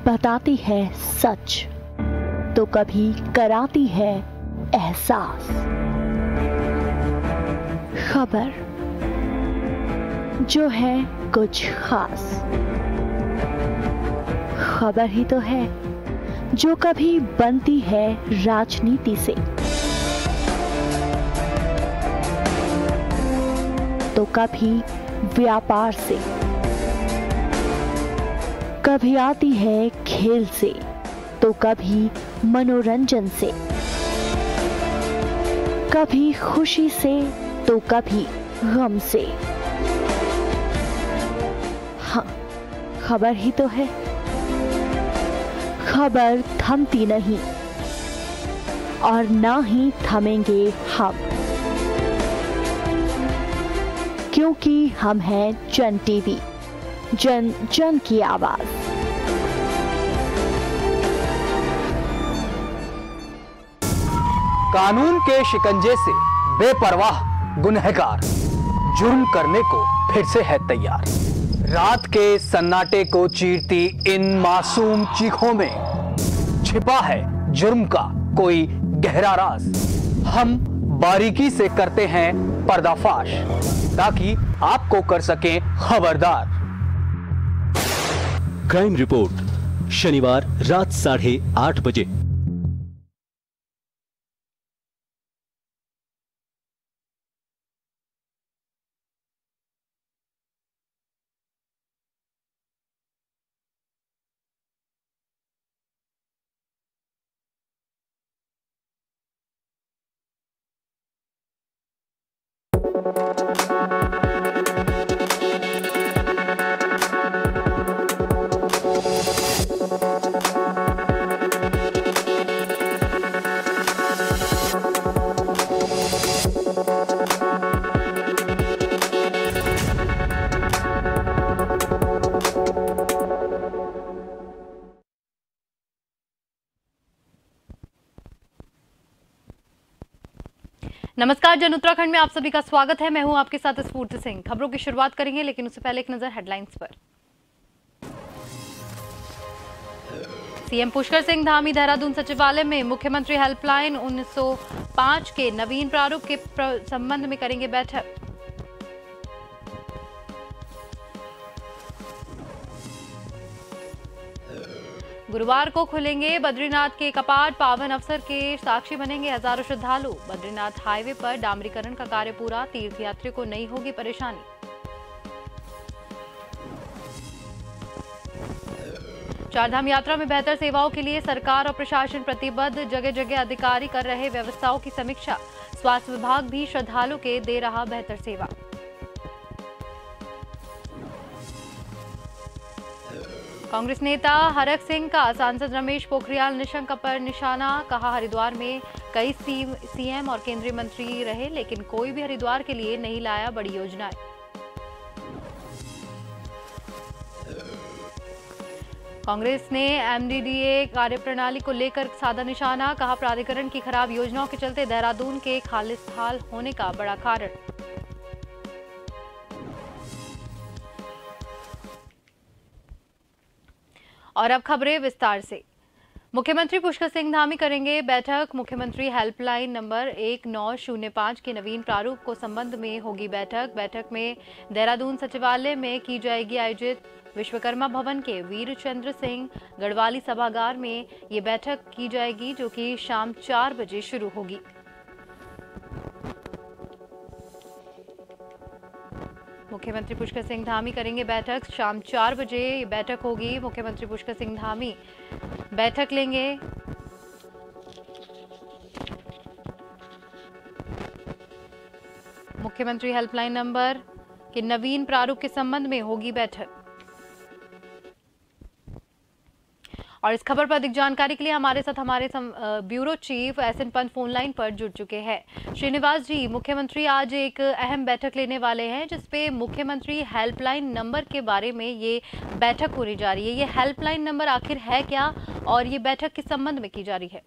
बताती है सच तो कभी कराती है एहसास। खबर जो है कुछ खास, खबर ही तो है जो कभी बनती है राजनीति से तो कभी व्यापार से, कभी आती है खेल से तो कभी मनोरंजन से, कभी खुशी से तो कभी गम से। हाँ, खबर ही तो है। खबर थमती नहीं और ना ही थमेंगे हम, क्योंकि हम हैं जन टीवी, जन जन की आवाज। कानून के शिकंजे से बेपरवाह गुनहगार जुर्म करने को फिर से है तैयार। रात के सन्नाटे को चीरती इन मासूम चीखों में छिपा है जुर्म का कोई गहरा राज। हम बारीकी से करते हैं पर्दाफाश ताकि आपको कर सकें खबरदार। क्राइम रिपोर्ट शनिवार रात 8:30 बजे। नमस्कार, जन उत्तराखंड में आप सभी का स्वागत है। मैं हूं आपके साथ स्फूर्ति सिंह। खबरों की शुरुआत करेंगे, लेकिन उससे पहले एक नजर हेडलाइंस पर। सीएम पुष्कर सिंह धामी देहरादून सचिवालय में मुख्यमंत्री हेल्पलाइन 1905 के नवीन प्रारूप के संबंध में करेंगे बैठक। गुरुवार को खुलेंगे बद्रीनाथ के कपाट, पावन अवसर के साक्षी बनेंगे हजारों श्रद्धालु। बद्रीनाथ हाईवे पर डामरीकरण का कार्य पूरा, तीर्थयात्रियों को नहीं होगी परेशानी। चारधाम यात्रा में बेहतर सेवाओं के लिए सरकार और प्रशासन प्रतिबद्ध, जगह जगह अधिकारी कर रहे व्यवस्थाओं की समीक्षा। स्वास्थ्य विभाग भी श्रद्धालु के दे रहा बेहतर सेवा। कांग्रेस नेता हरक सिंह का सांसद रमेश पोखरियाल निशंक पर निशाना। कहा, हरिद्वार में कई सीएम और केंद्रीय मंत्री रहे, लेकिन कोई भी हरिद्वार के लिए नहीं लाया बड़ी योजनाएं। कांग्रेस ने एमडीडीए कार्यप्रणाली को लेकर साधा निशाना। कहा, प्राधिकरण की खराब योजनाओं के चलते देहरादून के खालिस्तान होने का बड़ा कारण। और अब खबरें विस्तार से। मुख्यमंत्री पुष्कर सिंह धामी करेंगे बैठक। मुख्यमंत्री हेल्पलाइन नंबर 1905 के नवीन प्रारूप को संबंध में होगी बैठक। बैठक में देहरादून सचिवालय में की जाएगी आयोजित। विश्वकर्मा भवन के वीरचंद्र सिंह गढ़वाली सभागार में ये बैठक की जाएगी, जो कि शाम 4 बजे शुरू होगी। मुख्यमंत्री पुष्कर सिंह धामी करेंगे बैठक। शाम 4 बजे ये बैठक होगी। मुख्यमंत्री पुष्कर सिंह धामी बैठक लेंगे। मुख्यमंत्री हेल्पलाइन नंबर के नवीन प्रारूप के संबंध में होगी बैठक। और इस खबर पर अधिक जानकारी के लिए हमारे साथ हमारे bureau chief S N Pant phone line पर जुड़ चुके हैं। श्रीनिवास जी, मुख्यमंत्री आज एक अहम बैठक लेने वाले हैं, जिसपे मुख्यमंत्री हेल्पलाइन नंबर के बारे में ये बैठक होने जा रही है। ये हेल्पलाइन नंबर आखिर है क्या और ये बैठक किस संबंध में की जा रही है?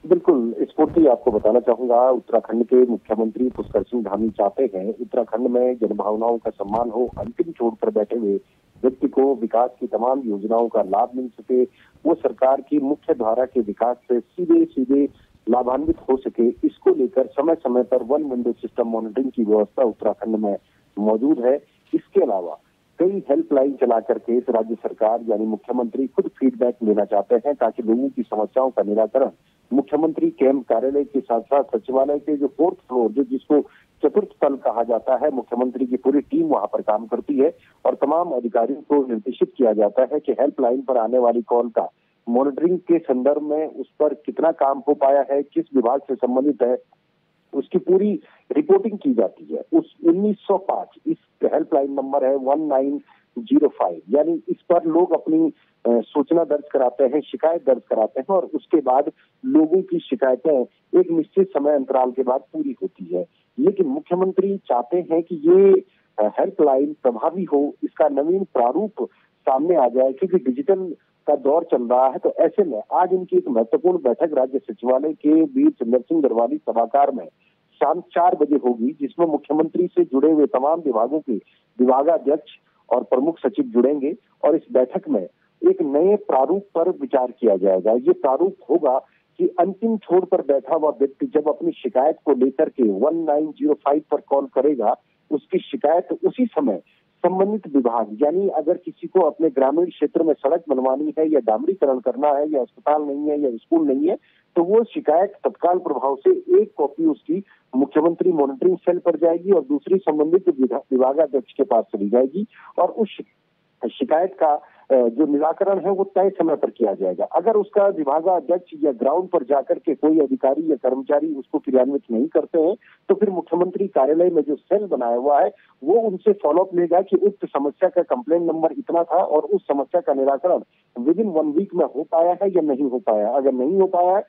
बिल्कुल स्फूर्ति, आपको बताना चाहूंगा, उत्तराखंड के मुख्यमंत्री पुष्कर सिंह धामी चाहते हैं उत्तराखंड में जनभावनाओं का सम्मान हो। अंतिम छोर पर बैठे हुए व्यक्ति को विकास की तमाम योजनाओं का लाभ मिल सके, वो सरकार की मुख्य धारा के विकास से सीधे सीधे लाभान्वित हो सके, इसको लेकर समय समय पर वन विंडो सिस्टम मॉनिटरिंग की व्यवस्था उत्तराखंड में मौजूद है। इसके अलावा कई हेल्पलाइन चला करके इस राज्य सरकार यानी मुख्यमंत्री खुद फीडबैक लेना चाहते हैं, ताकि लोगों की समस्याओं का निराकरण मुख्यमंत्री कैंप कार्यालय के साथ साथ सचिवालय के जो 4th फ्लोर, जो जिसको चतुर्थ तल कहा जाता है, मुख्यमंत्री की पूरी टीम वहां पर काम करती है और तमाम अधिकारियों को निर्देशित किया जाता है कि हेल्पलाइन पर आने वाली कॉल का मॉनिटरिंग के संदर्भ में उस पर कितना काम हो पाया है, किस विभाग से संबंधित है, उसकी पूरी रिपोर्टिंग की जाती है। उस 1905 इस हेल्पलाइन नंबर है 1905, यानी इस पर लोग अपनी सूचना दर्ज कराते हैं, शिकायत दर्ज कराते हैं और उसके बाद लोगों की शिकायतें एक निश्चित समय अंतराल के बाद पूरी होती है। लेकिन मुख्यमंत्री चाहते हैं कि ये हेल्पलाइन प्रभावी हो, इसका नवीन प्रारूप सामने आ जाए, क्योंकि डिजिटल का दौर चल रहा है। तो ऐसे में आज इनकी एक महत्वपूर्ण बैठक राज्य सचिवालय के वीर सुंदर सिंह गढ़वाली सभागार में शाम 4 बजे होगी, जिसमें मुख्यमंत्री से जुड़े हुए तमाम विभागों के विभागाध्यक्ष और प्रमुख सचिव जुड़ेंगे और इस बैठक में एक नए प्रारूप पर विचार किया जाएगा। ये प्रारूप होगा कि अंतिम छोर पर बैठा हुआ व्यक्ति जब अपनी शिकायत को लेकर के 1905 पर कॉल करेगा, उसकी शिकायत उसी समय संबंधित विभाग, यानी अगर किसी को अपने ग्रामीण क्षेत्र में सड़क बनवानी है या डामरीकरण करना है या अस्पताल नहीं है या स्कूल नहीं है, तो वो शिकायत तत्काल प्रभाव से एक कॉपी उसकी मुख्यमंत्री मॉनिटरिंग सेल पर जाएगी और दूसरी संबंधित विभागाध्यक्ष के पास चली जाएगी और उस शिकायत का जो निराकरण है वो तय समय पर किया जाएगा। अगर उसका विभागाध्यक्ष या ग्राउंड पर जाकर के कोई अधिकारी या कर्मचारी उसको क्रियान्वित नहीं करते हैं, तो फिर मुख्यमंत्री कार्यालय में जो सेल बनाया हुआ है वो उनसे फॉलोअप लेगा कि उक्त समस्या का कंप्लेंट नंबर इतना था और उस समस्या का निराकरण विदिन 1 वीक में हो पाया है या नहीं हो पाया। अगर नहीं हो पाया है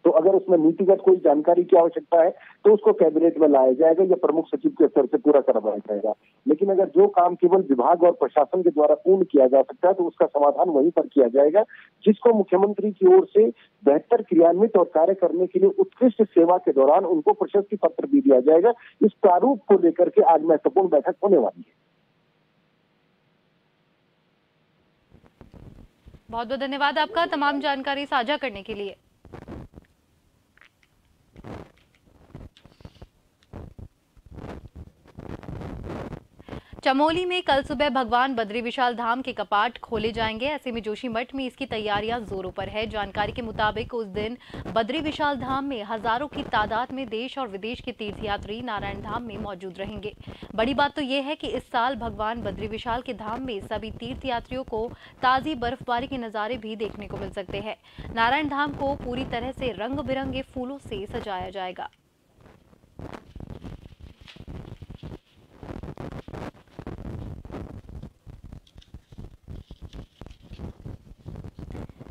तो अगर उसमें नीतिगत कोई जानकारी की आवश्यकता है तो उसको कैबिनेट में लाया जाएगा या प्रमुख सचिव के स्तर से पूरा करवाया जाएगा। लेकिन अगर जो काम केवल विभाग और प्रशासन के द्वारा पूर्ण किया जा सकता है तो उसका समाधान वहीं पर किया जाएगा, जिसको मुख्यमंत्री की ओर से बेहतर क्रियान्वित और कार्य करने के लिए उत्कृष्ट सेवा के दौरान उनको प्रशस्ति पत्र भी दिया जाएगा। इस प्रारूप को लेकर के आज महत्वपूर्ण बैठक होने वाली है। बहुत बहुत धन्यवाद आपका तमाम जानकारी साझा करने के लिए। चमोली में कल सुबह भगवान बद्री विशाल धाम के कपाट खोले जाएंगे। ऐसे में जोशीमठ में इसकी तैयारियां जोरों पर है। जानकारी के मुताबिक उस दिन बद्री विशाल धाम में हजारों की तादाद में देश और विदेश के तीर्थयात्री नारायण धाम में मौजूद रहेंगे। बड़ी बात तो यह है कि इस साल भगवान बद्री विशाल के धाम में सभी तीर्थयात्रियों को ताजी बर्फबारी के नजारे भी देखने को मिल सकते हैं। नारायण धाम को पूरी तरह से रंग बिरंगे फूलों से सजाया जाएगा।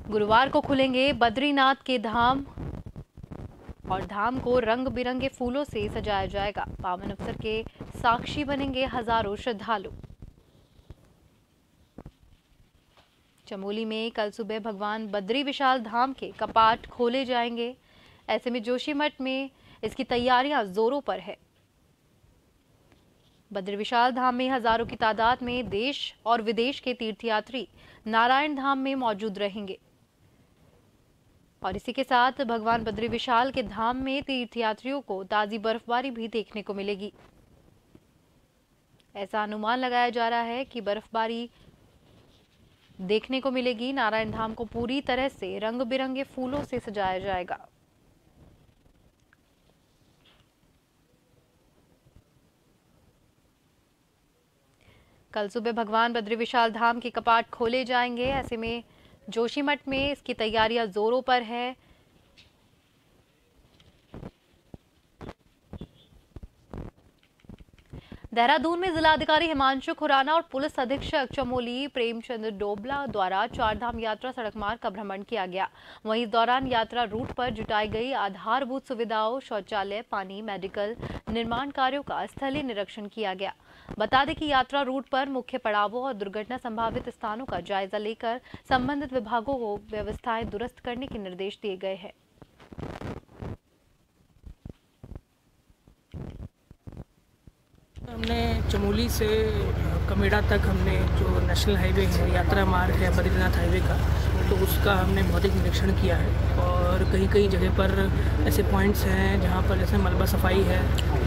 गुरुवार को खुलेंगे बद्रीनाथ के धाम और धाम को रंग बिरंगे फूलों से सजाया जाएगा। पावन अवसर के साक्षी बनेंगे हजारों श्रद्धालु। चमोली में कल सुबह भगवान बद्री विशाल धाम के कपाट खोले जाएंगे। ऐसे में जोशीमठ में इसकी तैयारियां जोरों पर है। बद्री विशाल धाम में हजारों की तादाद में देश और विदेश के तीर्थयात्री नारायण धाम में मौजूद रहेंगे और इसी के साथ भगवान बद्री विशाल के धाम में तीर्थयात्रियों को ताजी बर्फबारी भी देखने को मिलेगी। ऐसा अनुमान लगाया जा रहा है कि बर्फबारी देखने को मिलेगी। नारायण धाम को पूरी तरह से रंग बिरंगे फूलों से सजाया जाएगा। कल सुबह भगवान बद्री विशाल धाम के कपाट खोले जाएंगे। ऐसे में जोशीमठ में इसकी तैयारियां जोरों पर है। देहरादून में जिलाधिकारी हिमांशु खुराना और पुलिस अधीक्षक चमोली प्रेमचंद्र डोबला द्वारा चारधाम यात्रा सड़क मार्ग का भ्रमण किया गया। वहीं इस दौरान यात्रा रूट पर जुटाई गई आधारभूत सुविधाओं, शौचालय, पानी, मेडिकल, निर्माण कार्यों का स्थलीय निरीक्षण किया गया। बता दें कि यात्रा रूट पर मुख्य पड़ावों और दुर्घटना संभावित स्थानों का जायजा लेकर संबंधित विभागों को व्यवस्थाएं दुरुस्त करने के निर्देश दिए गए हैं। हमने चमोली से कमेड़ा तक हमने जो नेशनल हाईवे है, यात्रा मार्ग है बद्रीनाथ हाईवे का, तो उसका हमने भौतिक निरीक्षण किया है। और कई कई जगह पर ऐसे पॉइंट्स हैं जहाँ पर जैसे मलबा सफाई है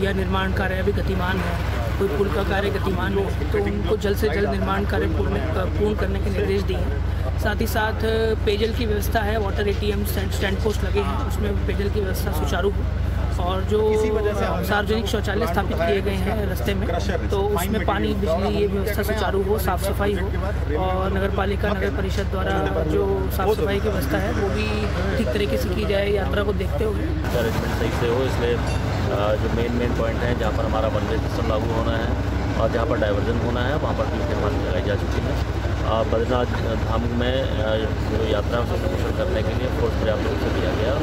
या निर्माण कार्य अभी गतिमान है, कोई पुल का कार्य गतिमान है, तो उनको जल्द से जल्द निर्माण कार्य पूर्ण करने के निर्देश दिए हैं। साथ ही साथ पेयजल की व्यवस्था है, वाटर ATM स्टैंड पोस्ट लगे हैं, उसमें पेयजल की व्यवस्था सुचारू हो। और जो सार्वजनिक शौचालय स्थापित किए गए हैं रास्ते में, तो उसमें पानी, बिजली, ये व्यवस्था सुचारू हो, साफ़ सफाई हो। और नगर पालिका, नगर परिषद द्वारा जो साफ़ सफाई की व्यवस्था है वो भी ठीक तरीके से की जाए, यात्रा को देखते हुए अरेंजमेंट सही से हो। इसलिए जो मेन पॉइंट हैं जहाँ पर हमारा वन वे सिस्टम लागू होना है और जहाँ पर डाइवर्जन होना है वहाँ पर भी निर्माण लगाई जा चुकी है। बद्रीनाथ धाम में जो यात्रा को सफल करने के लिए फोर्स पर्याप्त रूप से दिया गया।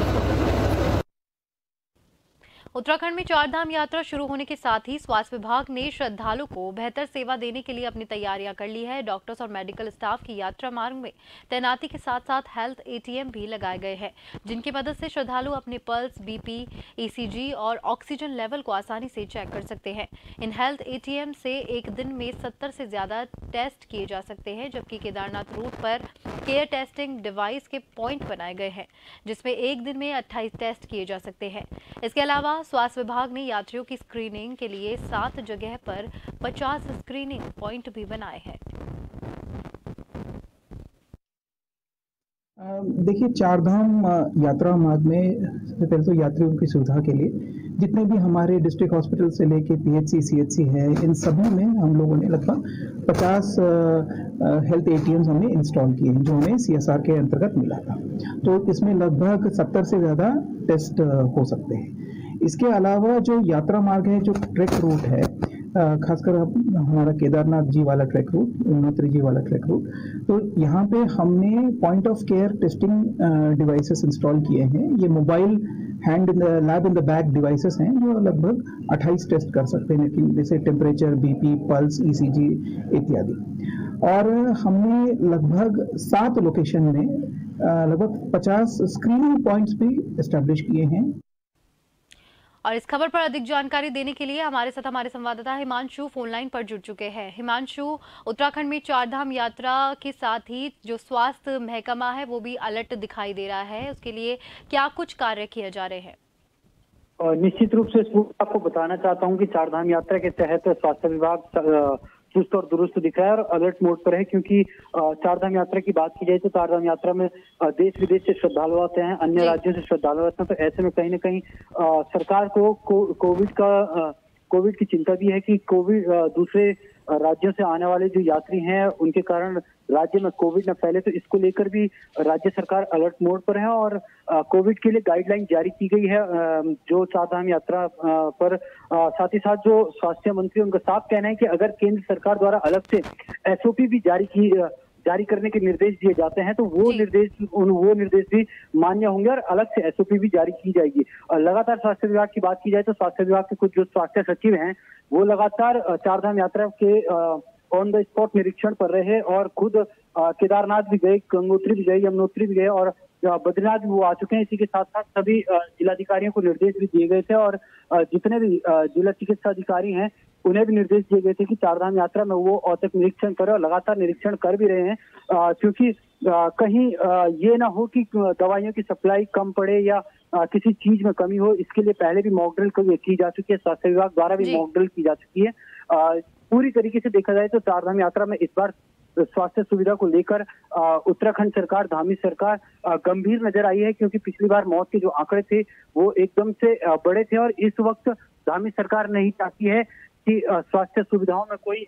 उत्तराखंड में चार धाम यात्रा शुरू होने के साथ ही स्वास्थ्य विभाग ने श्रद्धालुओं को बेहतर सेवा देने के लिए अपनी तैयारियां कर ली है। डॉक्टर्स और मेडिकल स्टाफ की यात्रा मार्ग में तैनाती के साथ साथ हेल्थ ATM भी लगाए गए हैं, जिनकी मदद से श्रद्धालु अपने पल्स, BP, ECG और ऑक्सीजन लेवल को आसानी से चेक कर सकते हैं। इन हेल्थ ATM से एक दिन में 70 से ज्यादा टेस्ट किए जा सकते हैं, जबकि केदारनाथ रूट पर केयर टेस्टिंग डिवाइस के पॉइंट बनाए गए हैं, जिसमें एक दिन में 28 टेस्ट किए जा सकते हैं। इसके अलावा स्वास्थ्य विभाग ने यात्रियों की स्क्रीनिंग के लिए 7 जगह पर 50 स्क्रीनिंग पॉइंट भी बनाए हैं। देखिए, चारधाम यात्रा मार्ग में सबसे पहले तो यात्रियों की सुविधा के लिए जितने भी हमारे डिस्ट्रिक्ट हॉस्पिटल से लेके PHC, CHC है, इन सभी में हम लोगों ने लगभग 50 हेल्थ ATMs हमने इंस्टॉल किए हैं, जो हमें CSR के अंतर्गत मिला था। तो इसमें लगभग 70 से ज़्यादा टेस्ट हो सकते हैं। इसके अलावा जो यात्रा मार्ग है, जो ट्रैक रूट है, खासकर हमारा केदारनाथ जी वाला ट्रैक रूट, यमुनोत्री जी वाला ट्रैक रूट, तो यहाँ पे हमने point of care testing devices install किए हैं। ये mobile hand lab in the bag devices हैं, जो लगभग 28 टेस्ट कर सकते हैं, लेकिन जैसे टेम्परेचर, BP, पल्स, ECG इत्यादि। और हमने लगभग 7 लोकेशन में लगभग 50 स्क्रीनिंग पॉइंट्स भी एस्टैब्लिश किए हैं। और इस खबर पर अधिक जानकारी देने के लिए हमारे साथ हमारे संवाददाता हिमांशु फोन लाइन पर जुड़ चुके हैं। हिमांशु, उत्तराखंड में चारधाम यात्रा के साथ ही जो स्वास्थ्य महकमा है वो भी अलर्ट दिखाई दे रहा है, उसके लिए क्या कुछ कार्य किए जा रहे हैं? निश्चित रूप से आपको बताना चाहता हूं कि चारधाम यात्रा के तहत स्वास्थ्य विभाग चुस्त और दुरुस्त दिख रहा है और अलर्ट मोड पर है, क्योंकि चारधाम यात्रा की बात की जाए तो चारधाम यात्रा में देश विदेश से श्रद्धालु आते हैं, अन्य राज्यों से श्रद्धालु आते हैं। तो ऐसे में कहीं ना कहीं सरकार को कोविड की चिंता भी है कि दूसरे राज्यों से आने वाले जो यात्री हैं उनके कारण राज्य में कोविड न फैले, तो इसको लेकर भी राज्य सरकार अलर्ट मोड पर है और कोविड के लिए गाइडलाइन जारी की गई है जो चारधाम यात्रा पर। साथ ही साथ जो स्वास्थ्य मंत्री, उनका साफ कहना है कि अगर केंद्र सरकार द्वारा अलग से SOP भी जारी करने के निर्देश दिए जाते हैं तो वो निर्देश भी मान्य होंगे और अलग से SOP भी जारी की जाएगी। और लगातार स्वास्थ्य विभाग की बात की जाए तो स्वास्थ्य विभाग के कुछ जो स्वास्थ्य सचिव हैं वो लगातार चारधाम यात्रा के ऑन द स्पॉट निरीक्षण कर रहे हैं और खुद केदारनाथ भी गए, गंगोत्री भी गए, यमुनोत्री भी गए और बद्रीनाथ भी वो आ चुके हैं। इसी के साथ साथ सभी जिलाधिकारियों को निर्देश भी दिए गए थे और जितने भी जिला चिकित्सा अधिकारी हैं उन्हें भी निर्देश दिए गए थे कि चारधाम यात्रा में वो औचक निरीक्षण करें और लगातार निरीक्षण कर भी रहे हैं, क्योंकि कहीं ये ना हो कि दवाइयों की सप्लाई कम पड़े या किसी चीज में कमी हो। इसके लिए पहले भी मॉक ड्रिल की जा चुकी है, स्वास्थ्य विभाग द्वारा भी मॉक ड्रिल की जा चुकी है। पूरी तरीके से देखा जाए तो चारधाम यात्रा में इस बार स्वास्थ्य सुविधा को लेकर उत्तराखंड सरकार, धामी सरकार गंभीर नजर आई है, क्योंकि पिछली बार मौत के जो आंकड़े थे वो एकदम से बड़े थे और इस वक्त धामी सरकार नहीं चाहती है कि स्वास्थ्य सुविधाओं में कोई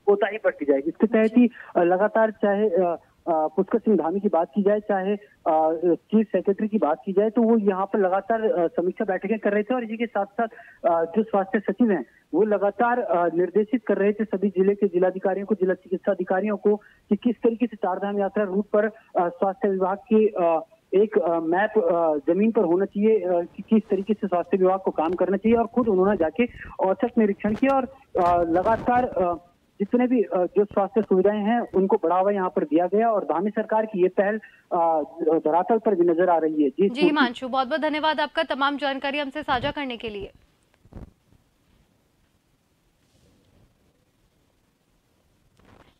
कोताही बरती जाए। इसके तहत ही लगातार चाहे पुष्कर सिंह धामी की बात की जाए, चाहे चीफ सेक्रेटरी की बात की जाए, तो वो यहाँ पर लगातार समीक्षा बैठकें कर रहे थे और इसी के साथ साथ जो स्वास्थ्य सचिव हैं वो लगातार निर्देशित कर रहे थे सभी जिले के जिलाधिकारियों को, जिला चिकित्सा अधिकारियों को कि किस तरीके से चारधाम यात्रा रूट पर स्वास्थ्य विभाग की एक मैप जमीन पर होना चाहिए कि किस तरीके से स्वास्थ्य विभाग को काम करना चाहिए। और खुद उन्होंने जाके औचक निरीक्षण किया और लगातार जितने भी जो स्वास्थ्य सुविधाएं हैं उनको बढ़ावा यहाँ पर दिया गया और धामी सरकार की ये पहल धरातल पर भी नजर आ रही है। जी हिमांशु, बहुत बहुत धन्यवाद आपका तमाम जानकारी हमसे साझा करने के लिए।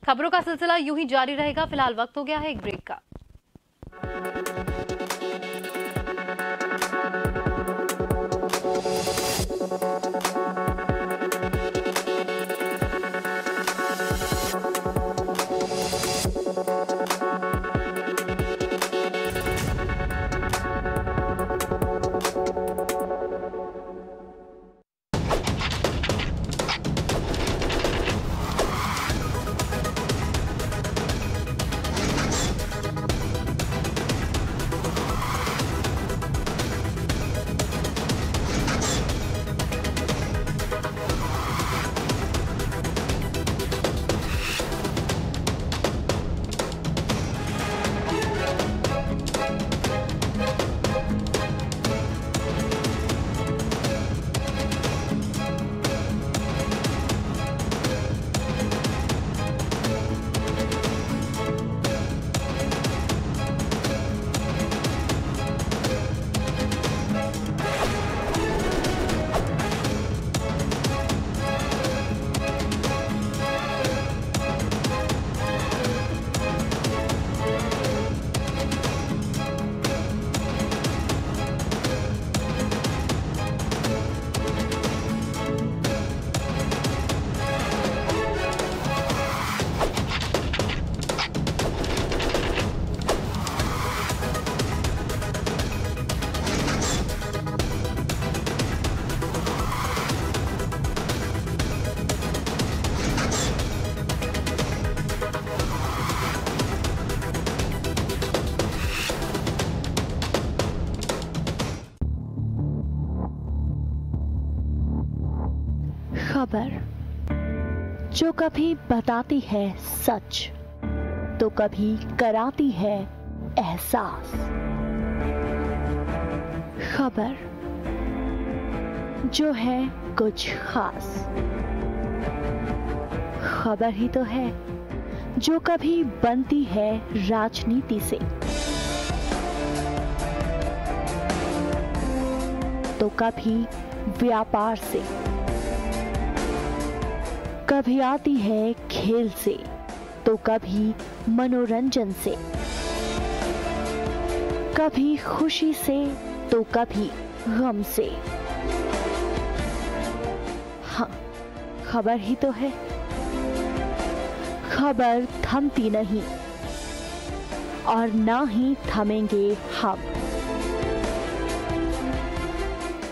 खबरों का सिलसिला यूं ही जारी रहेगा। फिलहाल वक्त हो गया है एक ब्रेक का। खबर जो कभी बताती है सच तो कभी कराती है एहसास। खबर जो है कुछ खास। खबर ही तो है जो कभी बनती है राजनीति से तो कभी व्यापार से, कभी आती है खेल से तो कभी मनोरंजन से, कभी खुशी से तो कभी गम से। हाँ, खबर ही तो है। खबर थमती नहीं और ना ही थमेंगे हम,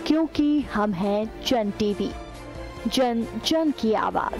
क्योंकि हम हैं जन टीवी, जन जन की आवाज।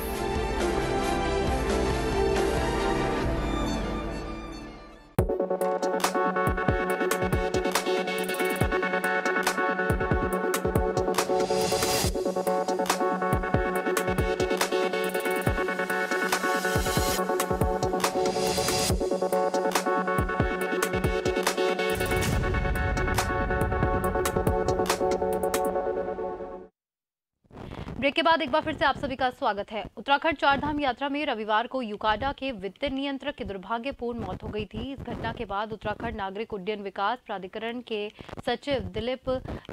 ब्रेक के बाद एक बार फिर से आप सभी का स्वागत है। उत्तराखंड चारधाम यात्रा में रविवार को यूकाडा के वित्तीय नियंत्रक की दुर्भाग्यपूर्ण मौत हो गई थी। इस घटना के बाद उत्तराखंड नागरिक उड्डयन विकास प्राधिकरण के सचिव दिलीप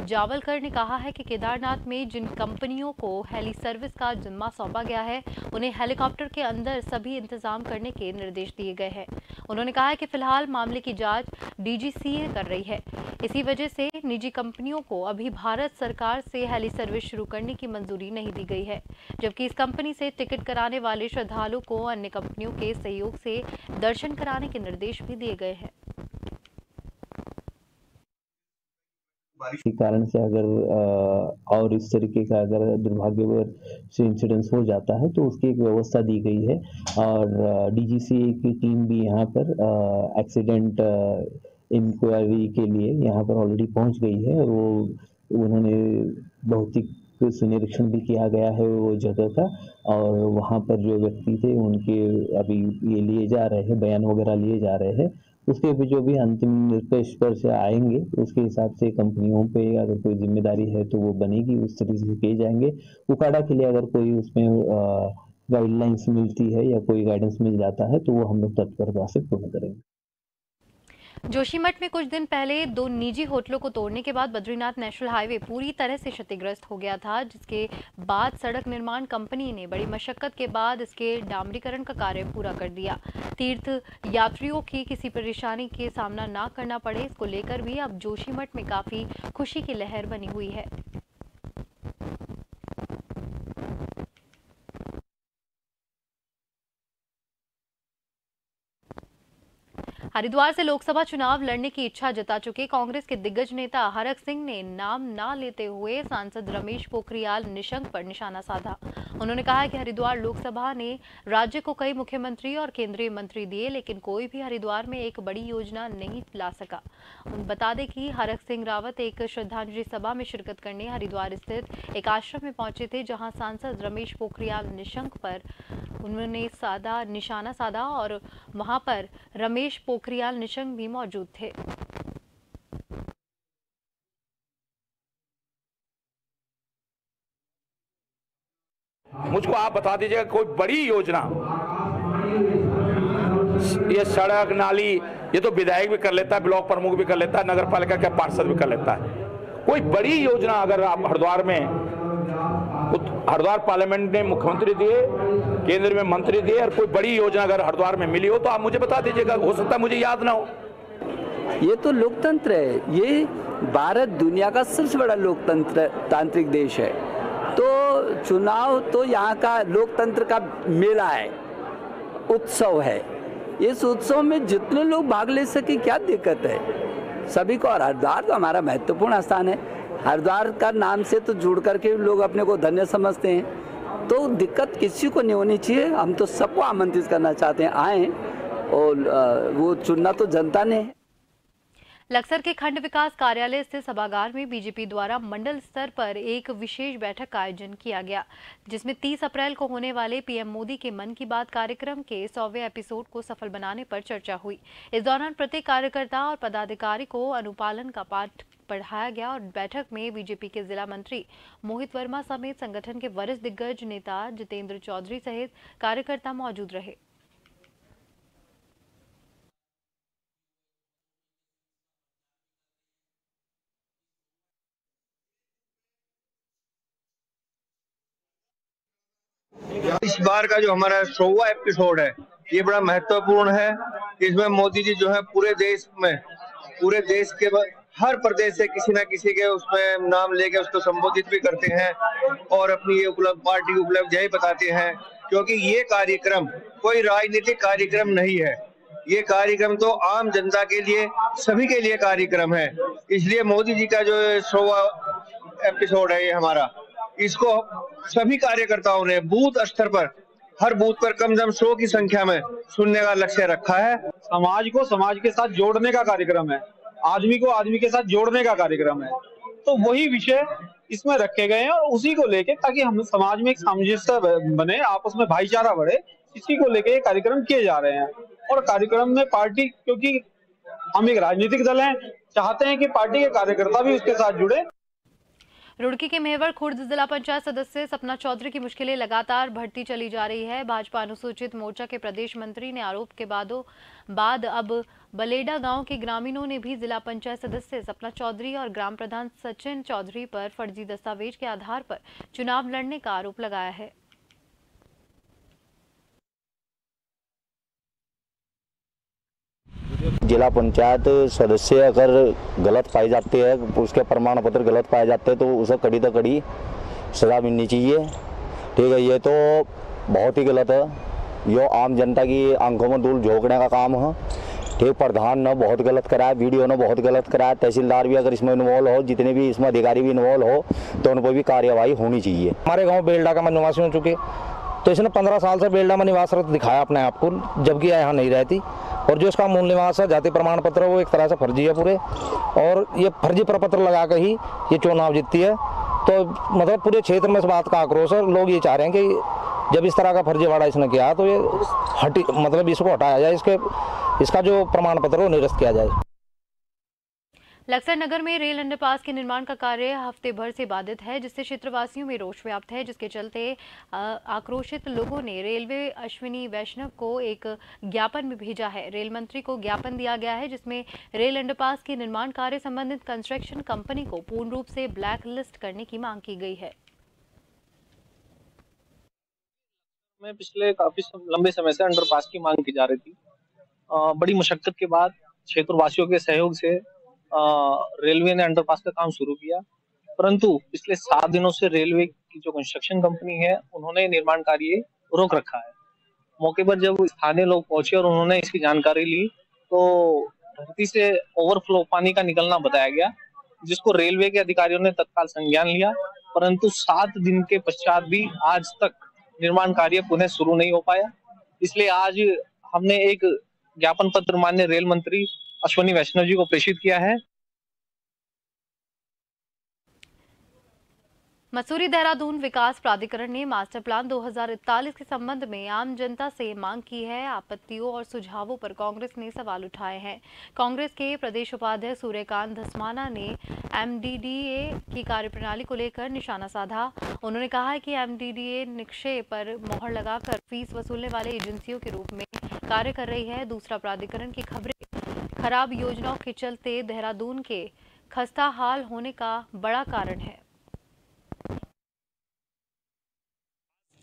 जावलकर ने कहा है कि केदारनाथ में जिन कंपनियों को हेली सर्विस का जिम्मा सौंपा गया है उन्हें हेलीकॉप्टर के अंदर सभी इंतजाम करने के निर्देश दिए गए हैं। उन्होंने कहा है कि फिलहाल मामले की जांच डीजीसीए कर रही है। इसी वजह से निजी कंपनियों को अभी भारत सरकार से हेली सर्विस शुरू करने की मंजूरी नहीं दी गई है, जबकि इस कंपनी से टिकट कराने वाले श्रद्धालुओं को अन्य कंपनियों के सहयोग से दर्शन कराने के निर्देश भी दिए गए हैं। बारिश के कारण से अगर और इस तरीके का अगर दुर्भाग्यवश इंसिडेंस हो जाता है तो उसकी एक व्यवस्था दी गई है और डीजीसीए की टीम भी यहाँ पर एक्सीडेंट इंक्वायरी के लिए यहाँ पर ऑलरेडी पहुँच गई है। वो उन्होंने भौतिक निरीक्षण भी किया गया है वो जगह का और वहाँ पर जो व्यक्ति थे उनके अभी ये लिए जा रहे हैं, बयान वगैरह लिए जा रहे हैं। उसके भी जो भी अंतिम निष्कर्ष पर से आएंगे उसके हिसाब से कंपनियों पे अगर कोई जिम्मेदारी है तो वो बनेगी, उस तरीके से किए जाएंगे। यूकाडा के लिए अगर कोई उसमें गाइडलाइंस मिलती है या कोई गाइडेंस मिल जाता है तो वो हम लोग तत्परता से पूर्ण करेंगे। जोशीमठ में कुछ दिन पहले 2 निजी होटलों को तोड़ने के बाद बद्रीनाथ नेशनल हाईवे पूरी तरह से क्षतिग्रस्त हो गया था, जिसके बाद सड़क निर्माण कंपनी ने बड़ी मशक्कत के बाद इसके डामरीकरण का कार्य पूरा कर दिया। तीर्थ यात्रियों की किसी परेशानी के सामना ना करना पड़े, इसको लेकर भी अब जोशीमठ में काफी खुशी की लहर बनी हुई है। हरिद्वार से लोकसभा चुनाव लड़ने की इच्छा जता चुके कांग्रेस के दिग्गज नेता हरक सिंह ने नाम ना लेते हुए सांसद रमेश पोखरियाल निशंक पर निशाना साधा। उन्होंने कहा कि हरिद्वार लोकसभा ने राज्य को कई मुख्यमंत्री और केंद्रीय मंत्री दिए, लेकिन कोई भी हरिद्वार में एक बड़ी योजना नहीं ला सका। बता दें कि हरक सिंह रावत एक श्रद्धांजलि सभा में शिरकत करने हरिद्वार स्थित एक आश्रम में पहुंचे थे, जहां सांसद रमेश पोखरियाल निशंक पर उन्होंने निशाना साधा और वहां पर रमेश पोखरियाल निशंक भी मौजूद थे। मुझको आप बता दीजिएगा कोई बड़ी योजना, ये सड़क नाली ये तो विधायक भी कर लेता है, ब्लॉक प्रमुख भी कर लेता है, नगर पालिका के पार्षद भी कर लेता है। कोई बड़ी योजना अगर आप हरिद्वार पार्लियामेंट ने मुख्यमंत्री दिए, केंद्र में मंत्री दिए, और कोई बड़ी योजना अगर हरिद्वार में मिली हो तो आप मुझे बता दीजिएगा। हो सकता है मुझे याद ना हो। ये तो लोकतंत्र है, ये भारत दुनिया का सबसे बड़ा तांत्रिक देश है, तो चुनाव तो यहाँ का लोकतंत्र का मेला है, उत्सव है। इस उत्सव में जितने लोग भाग ले सके क्या दिक्कत है सभी को। और हरिद्वार तो हमारा महत्वपूर्ण स्थान है, हरिद्वार का नाम से तो जुड़ करके लोग अपने को धन्य समझते हैं, तो दिक्कत किसी को नहीं होनी चाहिए। हम तो सबको आमंत्रित करना चाहते हैं, आए, और वो चुनना तो जनता ने है। लक्सर के खंड विकास कार्यालय स्थित सभागार में बीजेपी द्वारा मंडल स्तर पर एक विशेष बैठक का आयोजन किया गया, जिसमें 30 अप्रैल को होने वाले पीएम मोदी के मन की बात कार्यक्रम के 100वें एपिसोड को सफल बनाने पर चर्चा हुई। इस दौरान प्रत्येक कार्यकर्ता और पदाधिकारी को अनुपालन का पाठ पढ़ाया गया और बैठक में बीजेपी के जिला मंत्री मोहित वर्मा समेत संगठन के वरिष्ठ दिग्गज नेता जितेंद्र चौधरी सहित कार्यकर्ता मौजूद रहे। इस बार का जो हमारा 100वां एपिसोड है ये बड़ा महत्वपूर्ण है। इसमें मोदी जी जो है पूरे देश के हर प्रदेश से किसी न किसी के उसमें नाम लेके उसको संबोधित भी करते हैं और अपनी ये पार्टी उपलब्धियां बताते हैं, क्योंकि ये कार्यक्रम कोई राजनीतिक कार्यक्रम नहीं है, ये कार्यक्रम तो आम जनता के लिए, सभी के लिए कार्यक्रम है। इसलिए मोदी जी का जो 100वां एपिसोड है ये हमारा, इसको सभी कार्यकर्ताओं ने बूथ स्तर पर, हर बूथ पर कम से कम 100 की संख्या में सुनने का लक्ष्य रखा है। समाज को समाज के साथ जोड़ने का कार्यक्रम है, आदमी को आदमी के साथ जोड़ने का कार्यक्रम है, तो वही विषय इसमें रखे गए हैं और उसी को लेके, ताकि हम समाज में एक सामंजस्य बने, आपस में भाईचारा बढ़े, इसी को लेके ये कार्यक्रम किए जा रहे हैं। और कार्यक्रम में पार्टी, क्योंकि हम एक राजनीतिक दल हैं, चाहते हैं कि पार्टी के कार्यकर्ता भी उसके साथ जुड़े। रुड़की के मेहवर खुर्द जिला पंचायत सदस्य सपना चौधरी की मुश्किलें लगातार बढ़ती चली जा रही है। भाजपा अनुसूचित मोर्चा के प्रदेश मंत्री ने आरोप के बाद अब बलेडा गांव के ग्रामीणों ने भी जिला पंचायत सदस्य सपना चौधरी और ग्राम प्रधान सचिन चौधरी पर फर्जी दस्तावेज के आधार पर चुनाव लड़ने का आरोप लगाया है। जिला पंचायत सदस्य अगर गलत पाए जाते हैं, उसके प्रमाण पत्र गलत पाए जाते हैं, तो उसे कड़ी से कड़ी सजा मिलनी चाहिए। ठीक है, ये तो बहुत ही गलत है, यो आम जनता की आंखों में धूल झोंकने का काम है। ठीक, प्रधान ने बहुत गलत करा है, वीडियो ने बहुत गलत करा है, तहसीलदार भी अगर इसमें इन्वॉल्व हो, जितने भी इसमें अधिकारी भी इन्वॉल्व हो, तो उन पर भी कार्रवाई होनी चाहिए। हमारे गाँव बेलडा का निवासी हो चुके, तो इसने 15 साल से बेलडा में निवासरत दिखाया अपने आप को, जबकि यहाँ नहीं रहती, और जो इसका मूल निवास है, जाति प्रमाण पत्र, वो एक तरह से फर्जी है पूरे, और ये फर्जी प्रपत्र लगा कर ही ये चुनाव जीतती है। तो मतलब पूरे क्षेत्र में इस बात का आक्रोश है। लोग ये चाह रहे हैं कि जब इस तरह का फर्जीवाड़ा इसने किया तो ये मतलब इसको हटाया जाए, इसका जो प्रमाण पत्र वो निरस्त किया जाए। लक्सर नगर में रेल अंडरपास के निर्माण का कार्य हफ्ते भर से बाधित है, जिससे क्षेत्रवासियों में रोष व्याप्त है, जिसके चलते आक्रोशित लोगों ने रेलवे अश्विनी वैष्णव को एक ज्ञापन भी भेजा है। रेल मंत्री को ज्ञापन दिया गया है, जिसमें रेल अंडरपास के निर्माण कार्य संबंधित कंस्ट्रक्शन कंपनी को पूर्ण रूप से ब्लैक लिस्ट करने की मांग की गई है। में पिछले काफी लंबे समय से अंडरपास की मांग की जा रही थी। बड़ी मशक्कत के बाद क्षेत्रवासियों के सहयोग से रेलवे ने अंडरपास का काम शुरू किया, परंतु पिछले 7 दिनों से रेलवे की जो कंस्ट्रक्शन कंपनी है उन्होंने निर्माण कार्य रोक रखा है। मौके पर जब स्थानीय लोग पहुंचे और उन्होंने इसकी जानकारी ली तो धरती से ओवरफ्लो पानी का निकलना बताया गया, जिसको रेलवे के अधिकारियों ने तत्काल संज्ञान लिया, परंतु 7 दिन के पश्चात भी आज तक निर्माण कार्य पुनः शुरू नहीं हो पाया। इसलिए आज हमने एक ज्ञापन पत्र माननीय रेल मंत्री अश्विनी वैष्णव जी को प्रेषित किया है। मसूरी देहरादून विकास प्राधिकरण ने मास्टर प्लान 2041 के संबंध में आम जनता से मांग की है। आपत्तियों और सुझावों पर कांग्रेस ने सवाल उठाए हैं। कांग्रेस के प्रदेश उपाध्यक्ष सूर्यकांत धस्माना ने एमडीडीए की कार्यप्रणाली को लेकर निशाना साधा। उन्होंने कहा है कि एमडीडीए निक्षेप पर मोहर लगाकर फीस वसूलने वाले एजेंसियों के रूप में कार्य कर रही है। दूसरा, प्राधिकरण की खबरें खराब योजनाओं के चलते देहरादून के खस्ता हाल होने का बड़ा कारण है।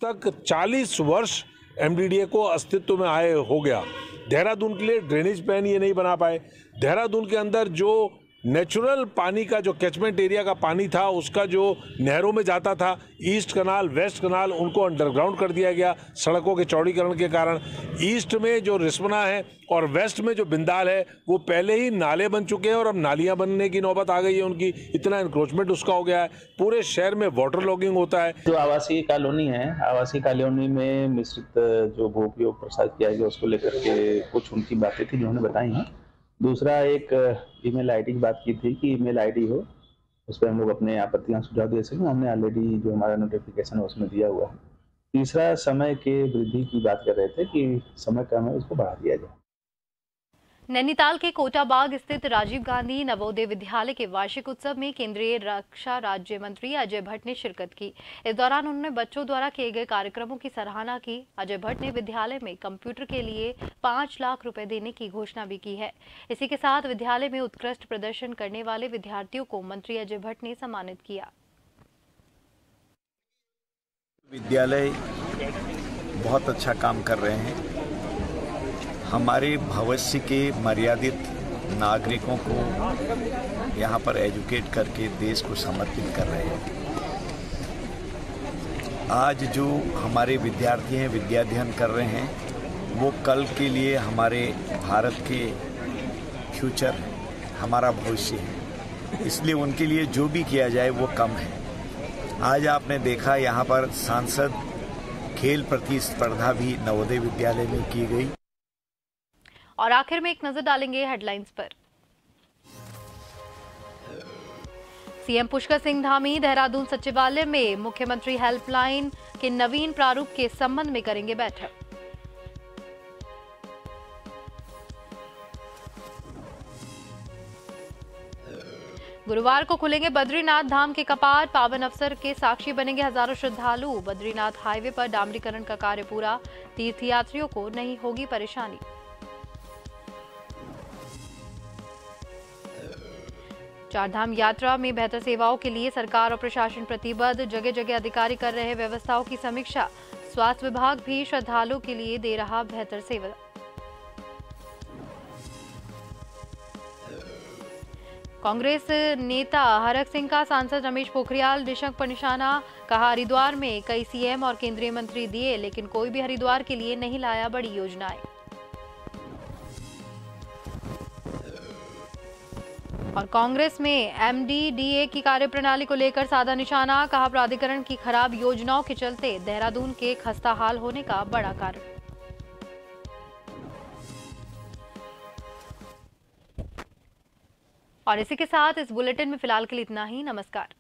तक 40 वर्ष एमडीडीए को अस्तित्व में आए हो गया। देहरादून के लिए ड्रेनेज प्लान ये नहीं बना पाए। देहरादून के अंदर जो नेचुरल पानी का जो कैचमेंट एरिया का पानी था, उसका जो नहरों में जाता था, ईस्ट कनाल वेस्ट कनाल, उनको अंडरग्राउंड कर दिया गया सड़कों के चौड़ीकरण के कारण। ईस्ट में जो रिस्पना है और वेस्ट में जो बिंदाल है वो पहले ही नाले बन चुके हैं और अब नालियां बनने की नौबत आ गई है उनकी। इतना इंक्रोचमेंट उसका हो गया है। पूरे शहर में वाटर लॉगिंग होता है। जो आवासीय कॉलोनी है, आवासीय कॉलोनी में मिश्रित जो भू उपयोग प्रसाद किया गया उसको लेकर के कुछ उनकी बातें थी जो उन्होंने बताई हैं। दूसरा, एक ईमेल आईडी की बात की थी कि ईमेल आईडी हो उस पर हम लोग अपने आपत्तियां सुझाव दे सकें। हमने ऑलरेडी जो हमारा नोटिफिकेशन है उसमें दिया हुआ है। तीसरा, समय के वृद्धि की बात कर रहे थे कि समय कम है, उसको बढ़ा दिया जाए। नैनीताल के कोटाबाग स्थित राजीव गांधी नवोदय विद्यालय के वार्षिक उत्सव में केंद्रीय रक्षा राज्य मंत्री अजय भट्ट ने शिरकत की। इस दौरान उन्होंने बच्चों द्वारा किए गए कार्यक्रमों की सराहना की। अजय भट्ट ने विद्यालय में कंप्यूटर के लिए 5 लाख रुपए देने की घोषणा भी की है। इसी के साथ विद्यालय में उत्कृष्ट प्रदर्शन करने वाले विद्यार्थियों को मंत्री अजय भट्ट ने सम्मानित किया। विद्यालय बहुत अच्छा काम कर रहे हैं। हमारे भविष्य के मर्यादित नागरिकों को यहाँ पर एजुकेट करके देश को समर्पित कर रहे हैं। आज जो हमारे विद्यार्थी हैं, विद्याध्ययन कर रहे हैं, वो कल के लिए हमारे भारत के फ्यूचर है, हमारा भविष्य है। इसलिए उनके लिए जो भी किया जाए वो कम है। आज आपने देखा यहाँ पर सांसद खेल प्रतिस्पर्धा भी नवोदय विद्यालय में की गई। और आखिर में एक नजर डालेंगे हेडलाइंस पर। सीएम पुष्कर सिंह धामी देहरादून सचिवालय में मुख्यमंत्री हेल्पलाइन के नवीन प्रारूप के संबंध में करेंगे बैठक। गुरुवार को खुलेंगे बद्रीनाथ धाम के कपाट। पावन अवसर के साक्षी बनेंगे हजारों श्रद्धालु। बद्रीनाथ हाईवे पर डामरीकरण का कार्य पूरा। तीर्थयात्रियों को नहीं होगी परेशानी। चारधाम यात्रा में बेहतर सेवाओं के लिए सरकार और प्रशासन प्रतिबद्ध। जगह जगह अधिकारी कर रहे व्यवस्थाओं की समीक्षा। स्वास्थ्य विभाग भी श्रद्धालुओं के लिए दे रहा बेहतर सेवा। कांग्रेस नेता हरक सिंह का सांसद रमेश पोखरियाल निशंक पर निशाना। कहा, हरिद्वार में कई सीएम और केंद्रीय मंत्री दिए, लेकिन कोई भी हरिद्वार के लिए नहीं लाया बड़ी योजनाएं। और कांग्रेस में एमडीडीए की कार्यप्रणाली को लेकर साधा निशाना। कहा, प्राधिकरण की खराब योजनाओं के चलते देहरादून के खस्ता हाल होने का बड़ा कारण। और इसी के साथ इस बुलेटिन में फिलहाल के लिए इतना ही। नमस्कार।